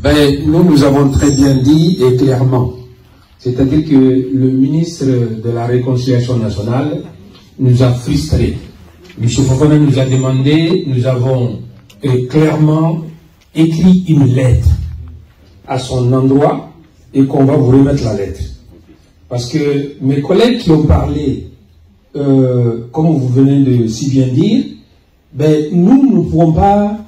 Ben, nous avons très bien dit et clairement. C'est-à-dire que le ministre de la Réconciliation nationale nous a frustrés. M. Fofana nous a demandé, nous avons clairement écrit une lettre à son endroit et qu'on va vous remettre la lettre. Parce que mes collègues qui ont parlé, comme vous venez de si bien dire, ben, nous ne pouvons pas,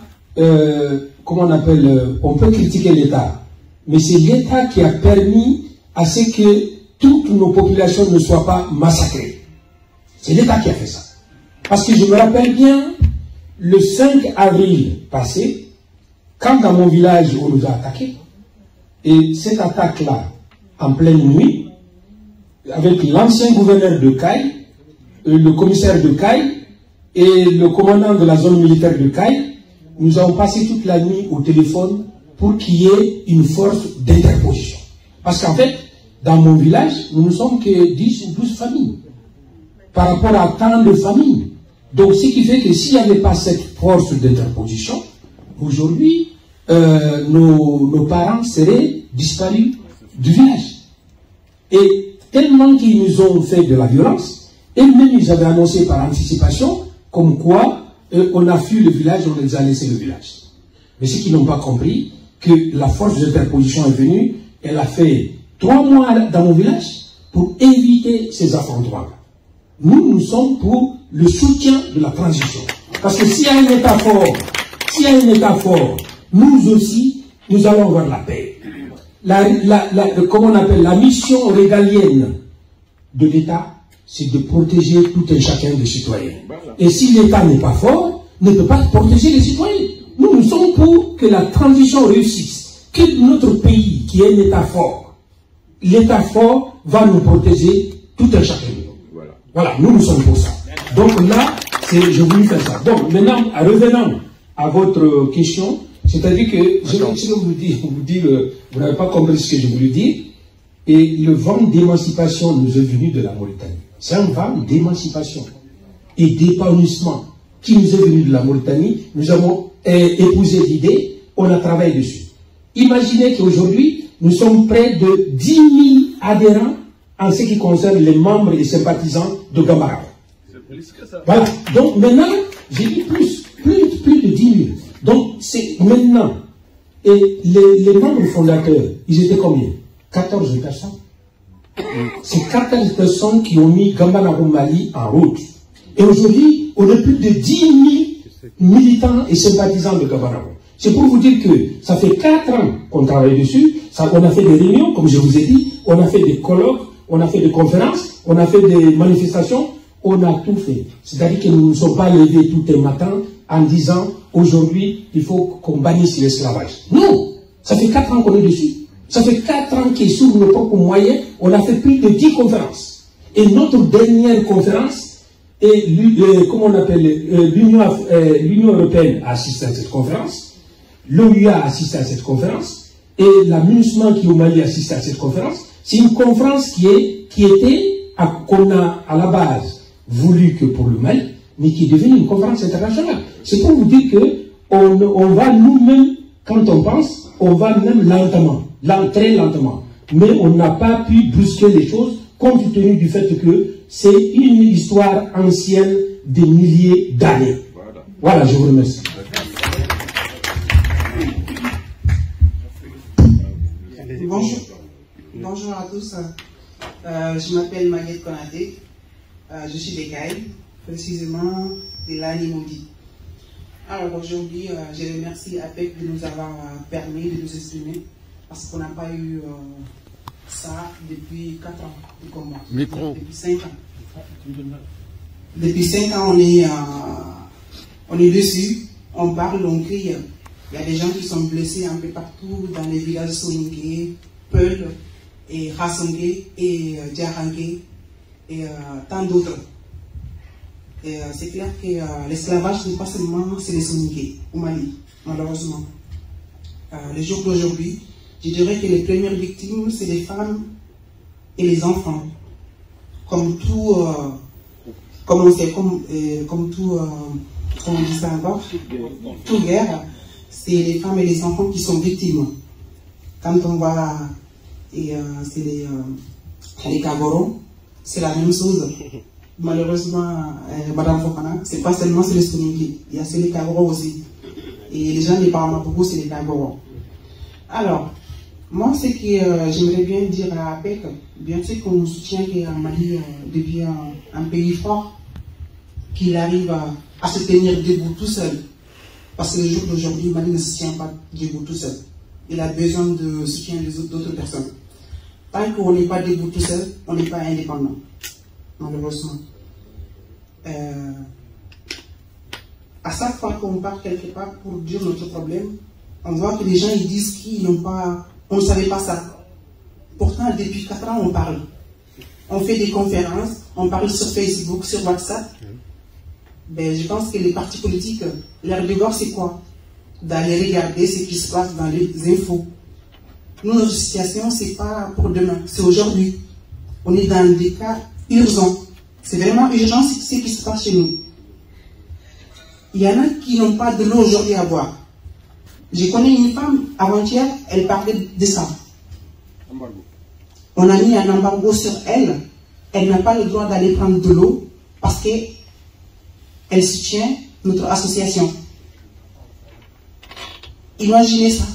comment on appelle, on peut critiquer l'État, mais c'est l'État qui a permis à ce que toutes nos populations ne soient pas massacrées. C'est l'État qui a fait ça. Parce que je me rappelle bien, le 5 avril passé, quand dans mon village on nous a attaqués, et cette attaque-là, en pleine nuit, avec l'ancien gouverneur de Caille, le commissaire de Caille et le commandant de la zone militaire de Caille, nous avons passé toute la nuit au téléphone pour qu'il y ait une force d'interposition. Parce qu'en fait, dans mon village, nous ne sommes que 10 ou 12 familles par rapport à tant de familles. Donc, ce qui fait que s'il n'y avait pas cette force d'interposition, aujourd'hui, nos parents seraient disparus du village. Et tellement qu'ils nous ont fait de la violence, et même ils avaient annoncé par anticipation, comme quoi on a fui le village, on les a laissé le village. Mais ceux qui n'ont pas compris, que la force d'interposition est venue, elle a fait 3 mois dans mon village pour éviter ces affrontements. Nous sommes pour le soutien de la transition. Parce que s'il y a un État fort, nous aussi, nous allons avoir la paix. Comment on appelle, la mission régalienne de l'État, c'est de protéger tout un chacun des citoyens. Et si l'État n'est pas fort, ne peut pas protéger les citoyens. Nous sommes pour que la transition réussisse. Que notre pays, qui est un État fort, l'État fort va nous protéger tout un chacun. Voilà, nous sommes pour ça. Donc là, je voulais faire ça. Donc maintenant, revenant à votre question, c'est-à-dire que je vous dis, vous n'avez pas compris ce que je voulais dire, et le vent d'émancipation nous est venu de la Mauritanie. C'est un vent d'émancipation et d'épanouissement qui nous est venu de la Mauritanie. Nous avons épousé l'idée, on a travaillé dessus. Imaginez qu'aujourd'hui, nous sommes près de 10 000 adhérents en ce qui concerne les membres et sympathisants de Gambarabo. Voilà. Donc maintenant, j'ai dit plus de 10 000. Donc c'est maintenant. Et les membres fondateurs, ils étaient combien? 14 personnes. C'est 14 personnes qui ont mis Gambarabo Mali en route. Et aujourd'hui, on a plus de 10 000 militants et sympathisants de Gambarabo. C'est pour vous dire que ça fait 4 ans qu'on travaille dessus. On a fait des réunions, comme je vous ai dit, on a fait des colloques, on a fait des conférences, on a fait des manifestations, on a tout fait. C'est-à-dire que nous ne nous sommes pas levés tout un matin en disant aujourd'hui il faut qu'on bannisse l'esclavage. Non, ça fait 4 ans qu'on est dessus. Ça fait 4 ans qu'est sur nos propres moyens, on a fait plus de 10 conférences. Et notre dernière conférence, comment on appelle, l'Union européenne a assisté à cette conférence, l'OUA a assisté à cette conférence, et la MINUSMA qui est au Mali a assisté à cette conférence. C'est une conférence qu'on a à la base voulu que pour le Mali, mais qui est devenue une conférence internationale. C'est pour vous dire que on va nous-mêmes, quand on pense, on va même lentement, très lentement. Mais on n'a pas pu brusquer les choses compte tenu du fait que c'est une histoire ancienne des milliers d'années. Voilà, je vous remercie. Bonjour à tous. Je m'appelle Maguette Konaté. Je suis des Cailles, précisément de l'Ani Maudit. Alors aujourd'hui, je remercie APEC de nous avoir permis de nous exprimer parce qu'on n'a pas eu ça depuis 4 ans, comme moi. Depuis 5 ans. Depuis 5 ans, on est dessus, on parle, on crie. Il y a des gens qui sont blessés un peu partout dans les villages Soninké, Peul, et Rassangé, et Djarangé, et tant d'autres. C'est clair que l'esclavage n'est pas seulement chez les Soninké, au Mali, malheureusement. Le jour d'aujourd'hui, je dirais que les premières victimes, c'est les femmes et les enfants. Comme tout, comment on dit ça encore, toute guerre, c'est les femmes et les enfants qui sont victimes. quand on va, c'est les Kagoro, c'est la même chose. Malheureusement, Madame Fofana, c'est pas seulement c'est les Soningi, il y a les Kagoro aussi. Et les gens ne parlent pas beaucoup, c'est les Kagoro. Alors, moi, ce que j'aimerais bien dire à APEC, bien sûr qu'on soutient que Mali devient un pays fort, qu'il arrive à se tenir debout tout seul. Parce que le jour d'aujourd'hui, Mali ne se tient pas debout tout seul. Il a besoin de soutien d'autres personnes. Tant qu'on n'est pas debout tout seul, on n'est pas indépendant. Malheureusement. À chaque fois qu'on part quelque part pour dire notre problème, on voit que les gens ils disent qu'ils n'ont pas, on ne savait pas ça. Pourtant, depuis 4 ans, on parle. On fait des conférences, on parle sur Facebook, sur WhatsApp. Ben, je pense que les partis politiques, leur devoir c'est quoi? D'aller regarder ce qui se passe dans les infos. Nous, notre situation, c'est pas pour demain, c'est aujourd'hui. On est dans des cas urgents. C'est vraiment urgent ce qui se passe chez nous. Il y en a qui n'ont pas de l'eau aujourd'hui à boire. Je connais une femme, avant-hier, elle parlait de ça. On a mis un embargo sur elle. Elle n'a pas le droit d'aller prendre de l'eau parce qu'elle soutient notre association. Imaginez ça.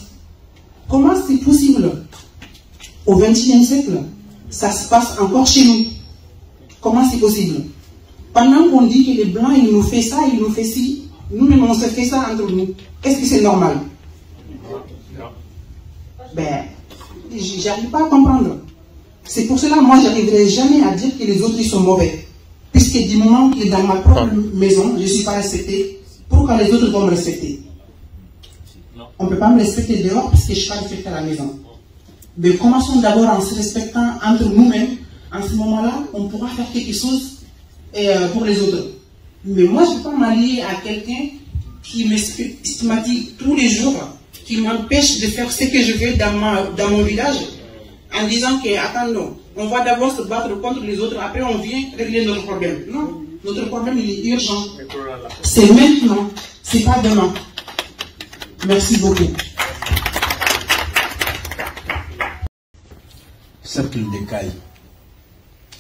Comment c'est possible? Au XXIe siècle, ça se passe encore chez nous. Comment c'est possible? Pendant qu'on dit que les Blancs, ils nous font ça, ils nous font ci, nous-mêmes, on se fait ça entre nous. Est-ce que c'est normal? Ben, j'arrive pas à comprendre. C'est pour cela, moi, j'arriverai jamais à dire que les autres, ils sont mauvais. Puisque du moment qu'il est dans ma propre maison, je ne suis pas respecté, pourquoi les autres vont me respecter? On ne peut pas me respecter dehors parce que je ne suis pas respecté à la maison. Mais commençons d'abord en se respectant entre nous-mêmes. En ce moment-là, on pourra faire quelque chose pour les autres. Mais moi, je ne peux pas m'allier à quelqu'un qui me stigmatise tous les jours, qui m'empêche de faire ce que je veux dans mon village, en disant que, attendons, on va d'abord se battre contre les autres, après on vient régler notre problème. Non, notre problème il est urgent. C'est maintenant, c'est pas demain. Merci beaucoup. Cercle d'Écaille,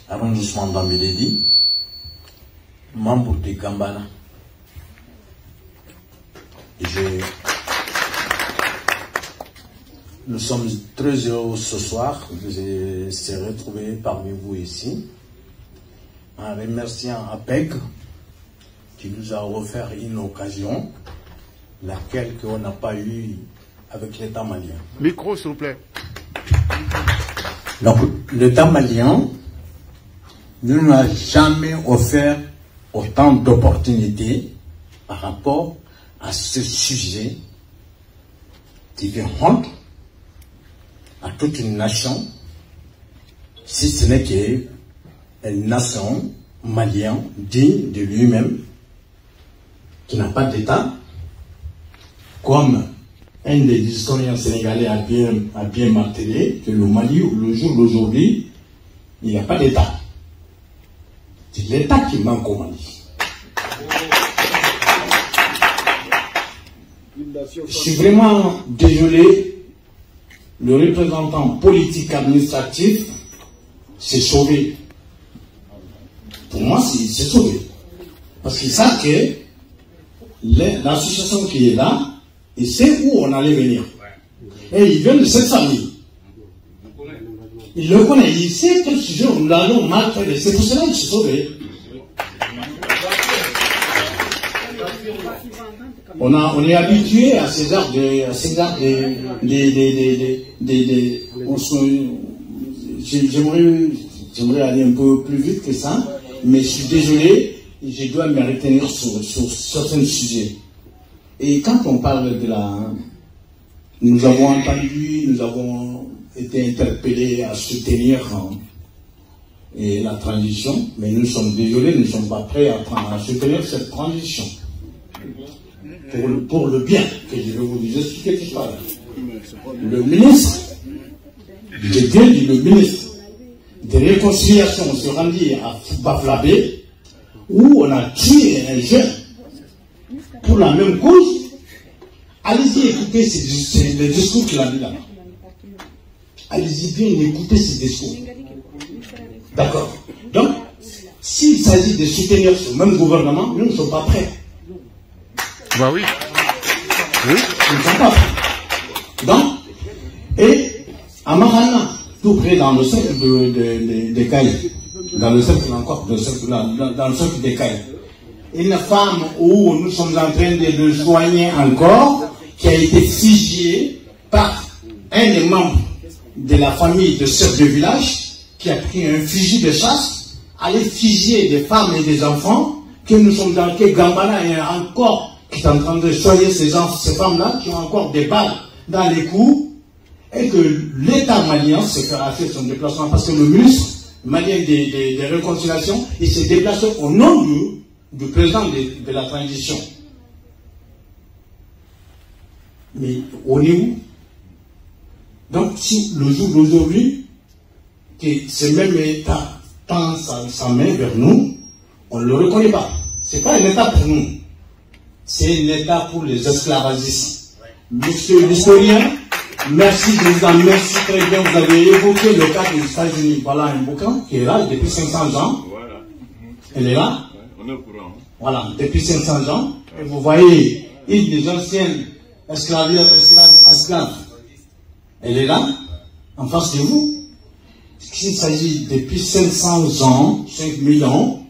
arrondissement d'Ambélédi, membre de Gambana. Nous sommes très heureux ce soir de se retrouver parmi vous ici, en remerciant APEC qui nous a offert une occasion, laquelle on n'a pas eu avec l'État malien. Micro, s'il vous plaît. Donc, l'État malien ne nous a jamais offert autant d'opportunités par rapport à ce sujet qui fait honte à toute une nation, si ce n'est qu'une nation malienne digne de lui-même, qui n'a pas d'État, comme un des historiens sénégalais a bien martelé, que le Mali, le jour d'aujourd'hui, il n'y a pas d'État. C'est l'État qui manque au Mali. Je suis vraiment désolé. Le représentant politique administratif s'est sauvé. Pour moi, c'est sauvé. Parce qu'il sait que l'association qui est là, il sait où on allait venir. Et il vient de cette famille. Il le connaît. Il sait quel sujet nous allons mal traiter. C'est pour cela qu'il s'est sauvé. On est habitué à ces arts j'aimerais aller un peu plus vite que ça, mais je suis désolé, je dois me retenir sur certains sujets. Et quand on parle de nous avons entendu, nous avons été interpellés à soutenir la transition, mais nous sommes désolés, nous ne sommes pas prêts à soutenir cette transition. Pour le bien, que je vais vous expliquer tout ça. Le ministre, j'ai bien dit le ministre de réconciliation se rendit à Baflabé, où on a tué un jeune pour la même cause. Allez-y écouter les discours qu'il a mis là-bas. allez-y bien écouter ces discours. D'accord. Donc, s'il s'agit de soutenir ce même gouvernement, nous ne sommes pas prêts. Bah oui. Oui. Nous ne sommes pas prêts. Donc, et à Marana, tout près dans le cercle de Caille, dans le cercle encore, dans le cercle des Caille, une femme où nous sommes en train de le soigner encore, qui a été fusillée par un des membres de la famille de chef de village, qui a pris un fusil de chasse, allait fusiller des femmes et des enfants, que nous sommes dans que Gambana est encore, qui est en train de soigner ces femmes-là, qui ont encore des balles dans les coups, et que l'État malien s'est fait rater son déplacement, parce que le ministre malien des réconciliations, il s'est déplacé au nom du président de la transition. Mais au niveau, donc si le jour d'aujourd'hui, que ce même État tend sa main vers nous, on ne le reconnaît pas. Ce n'est pas un État pour nous, c'est un État pour les esclavagistes. Monsieur l'historien, merci président, merci très bien, vous avez évoqué le cas des États-Unis. Voilà un bouquin qui est là depuis 500 ans. Voilà. Elle est là. On est au courant. Voilà, depuis 500 ans. Et vous voyez, une des anciennes esclaves. Elle est là, en face de vous. Il s'agit depuis 500 ans, 5000 ans,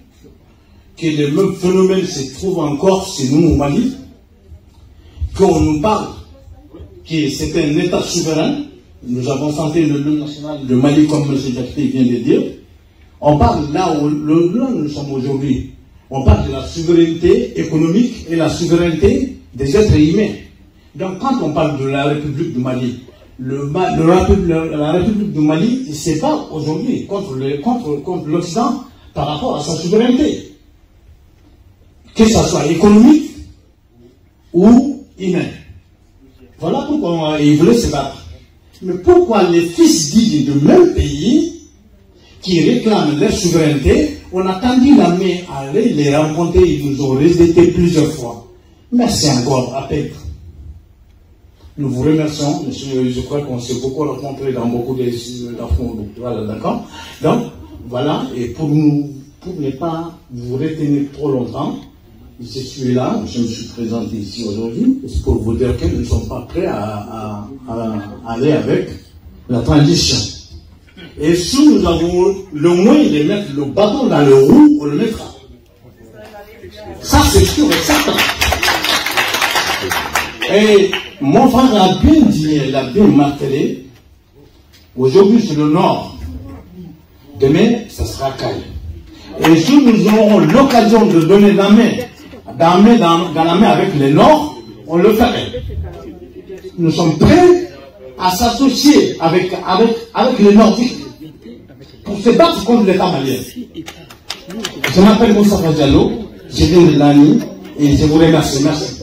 que le même phénomène se trouve encore chez nous au Mali, qu'on nous parle que c'est un État souverain. Nous avons tenté le nom national de Mali, comme M. Jacquet vient de dire. On parle là où nous sommes aujourd'hui. On parle de la souveraineté économique et la souveraineté des êtres humains. Donc quand on parle de la République du Mali, la République du Mali ne se bat aujourd'hui contre l'Occident par rapport à sa souveraineté. Que ce soit économique ou humain. Voilà pourquoi ils voulaient se battre. Mais pourquoi les fils dignes du même pays qui réclament leur souveraineté, on a tendu la main à aller les rencontrer, ils nous ont rejetés plusieurs fois. Merci encore, à peine. Nous vous remercions, monsieur, je crois qu'on s'est beaucoup rencontrés dans beaucoup d'affaires, voilà, d'accord. Donc, voilà, et pour ne pas vous retenir trop longtemps, je suis là, je me suis présenté ici aujourd'hui, c'est pour vous dire que nous ne sommes pas prêts à aller avec la transition. Et si nous avons le moyen de mettre le bâton dans le roue, on le mettra. Ça, c'est sûr et certain. Et mon frère a bien dit, il a bien martelé, aujourd'hui c'est le nord, demain ça sera Caille. Et si nous aurons l'occasion de donner la main, dans la main avec les Nords, on le ferait. Nous sommes prêts à s'associer avec les Nordiques pour se battre contre l'État malien. Je m'appelle Moussa Diallo, je viens de Lani et je vous remercie. Merci.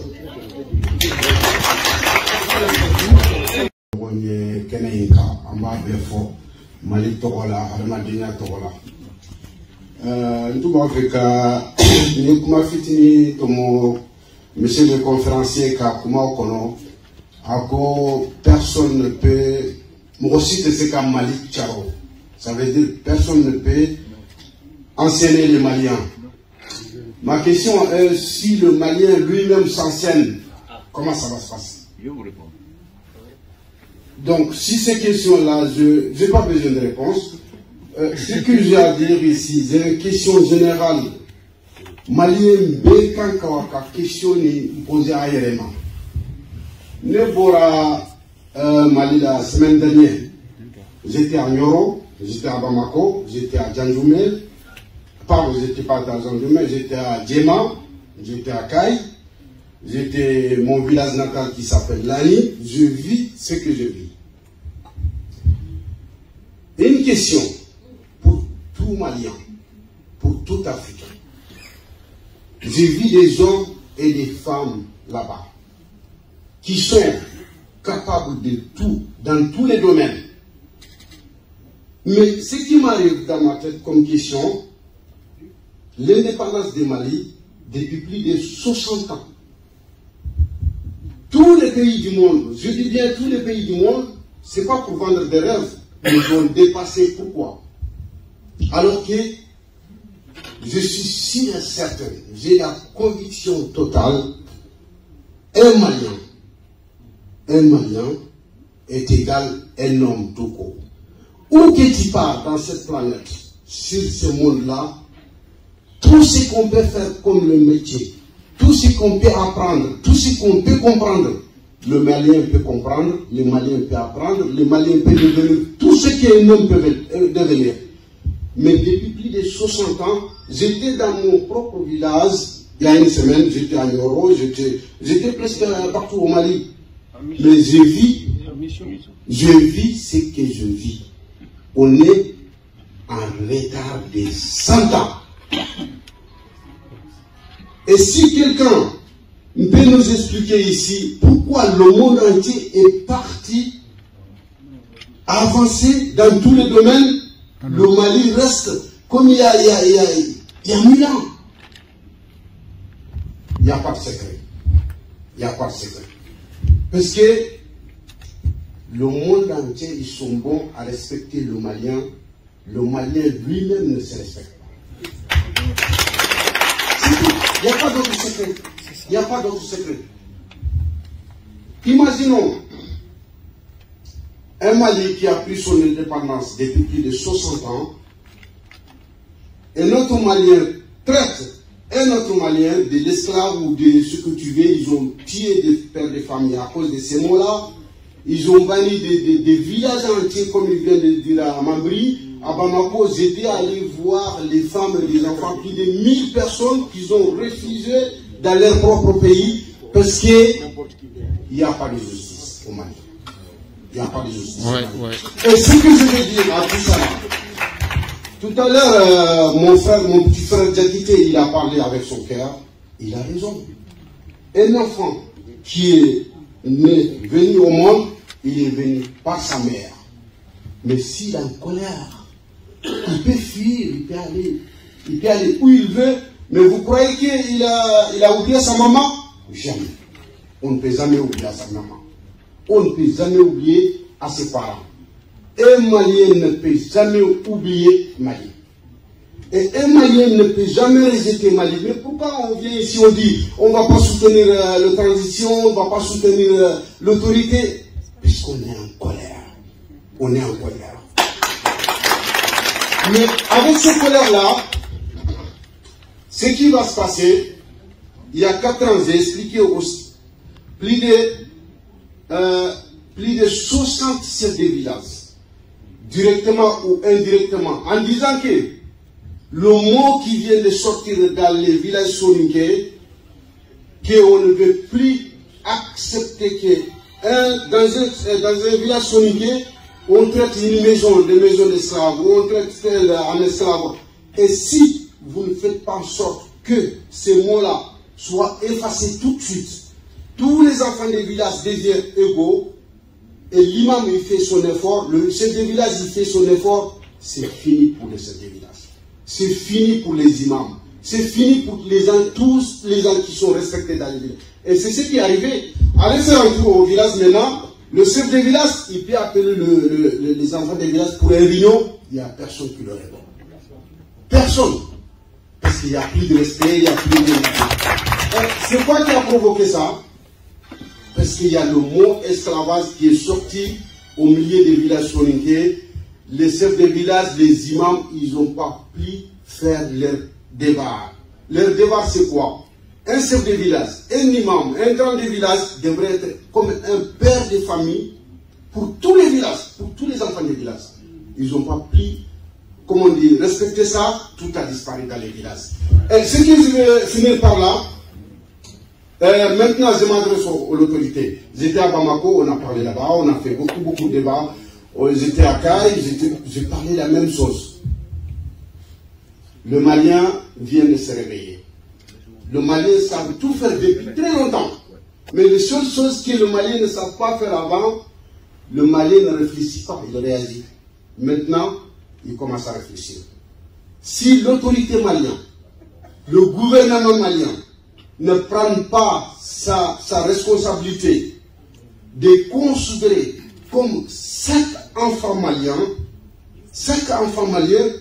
Monsieur le conférencier personne ne peut, moi aussi c'est ce qu'a Malik Tcharo. Ça veut dire personne ne peut enseigner les Maliens. Ma question est, si le Malien lui-même s'enseigne, comment ça va se passer? Je vous réponds. Donc, si ces questions-là, je n'ai pas besoin de réponse. Ce que j'ai à dire ici, c'est une question générale. Malien, békan kawaka, question posée ailleurs. Nebora Mali la semaine dernière, j'étais à Nyoro, j'étais à Bamako, j'étais à Djanjoumel. Pardon, j'étais pas à Djanjoumel, j'étais à Djema, j'étais à Caille. J'étais mon village natal qui s'appelle Lani. Je vis ce que je vis. Une question pour tout Malien, pour tout Africain. J'ai vu des hommes et des femmes là-bas qui sont capables de tout, dans tous les domaines. Mais ce qui m'arrive dans ma tête comme question, l'indépendance du Mali, depuis plus de 60 ans, tous les pays du monde, je dis bien tous les pays du monde, ce n'est pas pour vendre des rêves, nous ont dépassés. Pourquoi? Alors que je suis si certain, j'ai la conviction totale, un Malien est égal à un homme tout court. Où que tu pars dans cette planète, sur ce monde-là, tout ce qu'on peut faire comme le métier, tout ce qu'on peut apprendre, tout ce qu'on peut comprendre, le Malien peut comprendre, le Malien peut apprendre, le Malien peut devenir tout ce qu'un homme peut devenir. Mais depuis plus de 60 ans, j'étais dans mon propre village, il y a une semaine, j'étais à Nyoro, j'étais presque partout au Mali. Mais je vis ce que je vis. On est en retard de 100 ans. Et si quelqu'un peut nous expliquer ici pourquoi le monde entier est parti avancer dans tous les domaines, le Mali reste comme il y a 1000 ans. Il n'y a pas de secret. Il n'y a pas de secret. Parce que le monde entier, ils sont bons à respecter le Malien. Le Malien lui-même ne se respecte pas. Il n'y a pas d'autre secret. Il n'y a pas d'autre secret. Imaginons un Mali qui a pris son indépendance depuis plus de 60 ans. Un autre Malien traite un autre Malien de l'esclave ou de ce que tu veux. Ils ont tué des pères de famille à cause de ces mots-là. Ils ont banni des villages entiers, comme il vient de dire à Mambri. À Bamako, j'étais allé voir les femmes et les enfants, plus de 1000 personnes qui ont refusé dans leur propre pays parce qu'il n'y a pas de justice au Mali. Il n'y a pas de justice. Et ce que je veux dire à tout ça, tout à l'heure, mon petit frère Djakité, il a parlé avec son cœur, il a raison. Un enfant qui est venu au monde, il est venu par sa mère. Mais s'il est en colère, il peut fuir, il peut aller où il veut, mais vous croyez qu'il a oublié sa maman? Jamais. On ne peut jamais oublier sa maman. On ne peut jamais oublier à ses parents. Un Malien ne peut jamais oublier Mali. Et un Malien ne peut jamais rejeter Mali. Mais pourquoi on vient ici, on dit on ne va pas soutenir la transition, on ne va pas soutenir l'autorité? Puisqu'on est en colère. On est en colère. Mais avec cette colère-là, ce qui va se passer, il y a 4 ans, j'ai expliqué aussi, plus de 60 chefs de village, directement ou indirectement, en disant que le mot qui vient de sortir dans les villages soninké, qu'on ne veut plus accepter que dans un village soninké, on traite une maison, des maisons d'esclaves, ou on traite tel en esclave. Et si vous ne faites pas en sorte que ces mots-là soient effacés tout de suite, tous les enfants des villages deviennent égaux, et l'imam il fait son effort, le chef de village il fait son effort, c'est fini pour les chefs de village. C'est fini pour les imams. C'est fini pour les gens, tous les gens qui sont respectés dans les villages. Et c'est ce qui est arrivé. Allez faire un tour au village maintenant. Le chef de village, il peut appeler les enfants des villages pour une réunion. Il n'y a personne qui le répond. Personne. Parce qu'il n'y a plus de respect, il n'y a plus de... C'est quoi qui a provoqué ça? Parce qu'il y a le mot esclavage qui est sorti au milieu des villages soninké. Les chefs de village, les imams, ils n'ont pas pu faire leur débat. Leur débat, c'est quoi? Un chef de village, un imam, un grand de village devrait être comme un père de famille pour tous les villages, pour tous les enfants des villages. Ils n'ont pas pu, comment on dit, respecter ça, tout a disparu dans les villages. Et ce que je vais finir par là, maintenant je m'adresse aux autorités. J'étais à Bamako, on a parlé là-bas, on a fait beaucoup de débats. J'étais à Caille, j'ai parlé la même chose. Le Malien vient de se réveiller. Le Malien savait tout faire depuis très longtemps. Mais les seules choses que le Malien ne savait pas faire avant, le Malien ne réfléchit pas, il réagit. Maintenant, il commence à réfléchir. Si l'autorité malienne, le gouvernement malien, ne prend pas sa responsabilité de considérer comme chaque enfant malien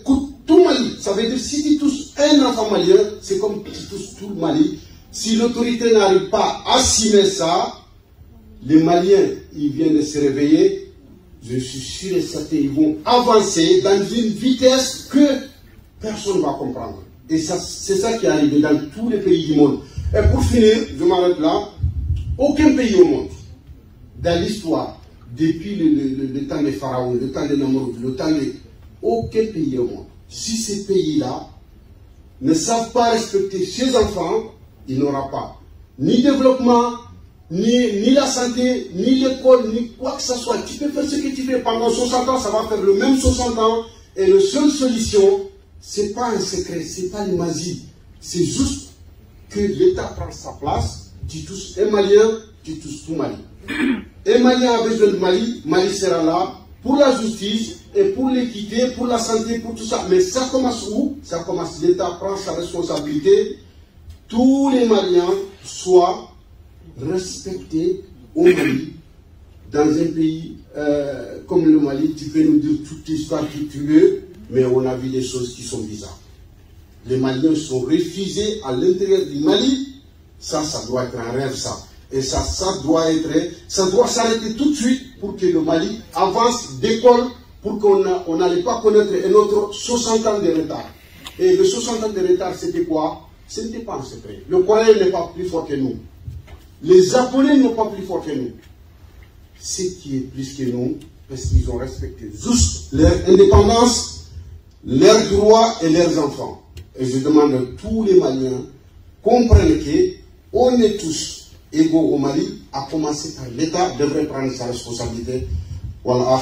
coûte tout Mali. Ça veut dire si tu touches un enfant malien, c'est comme tu touches tout le Mali. Si l'autorité n'arrive pas à assumer ça, les Maliens, ils viennent de se réveiller. Je suis sûr et certain, ils vont avancer dans une vitesse que personne ne va comprendre. Et c'est ça qui est arrivé dans tous les pays du monde. Et pour finir, je m'arrête là. Aucun pays au monde, dans l'histoire, depuis le temps des pharaons, le temps des Namrud, le temps de... Aucun pays au monde, si ces pays-là ne savent pas respecter ses enfants, il n'aura pas ni développement, ni la santé, ni l'école, ni quoi que ce soit. Tu peux faire ce que tu fais pendant 60 ans, ça va faire le même 60 ans. Et la seule solution, ce n'est pas un secret, ce n'est pas une magie. C'est juste que l'État prend sa place. Tu touches un Malien, tu touches tout Mali. Un Malien a besoin de Mali, Mali sera là pour la justice et pour l'équité, pour la santé, pour tout ça. Mais ça commence où? Ça commence, l'État prend sa responsabilité. Tous les Maliens soient respectés au Mali. Dans un pays comme le Mali, tu peux nous dire toute l'histoire que tu veux, mais on a vu des choses qui sont bizarres. Les Maliens sont refusés à l'intérieur du Mali. Ça doit être un rêve, ça. Et ça doit s'arrêter tout de suite pour que le Mali avance, décolle, pour qu'on n'allait pas connaître un autre 60 ans de retard. Et le 60 ans de retard, c'était quoi? Ce n'était pas un secret. Le Coréen n'est pas plus fort que nous. Les Japonais ne sont pas plus forts que nous. Ce qui est plus que nous, parce qu'ils ont respecté juste leur indépendance, leurs droits et leurs enfants. Et je demande à tous les Maliens, comprennent qu'on est tous égaux au Mali, à commencer par l'État devrait prendre sa responsabilité. Voilà,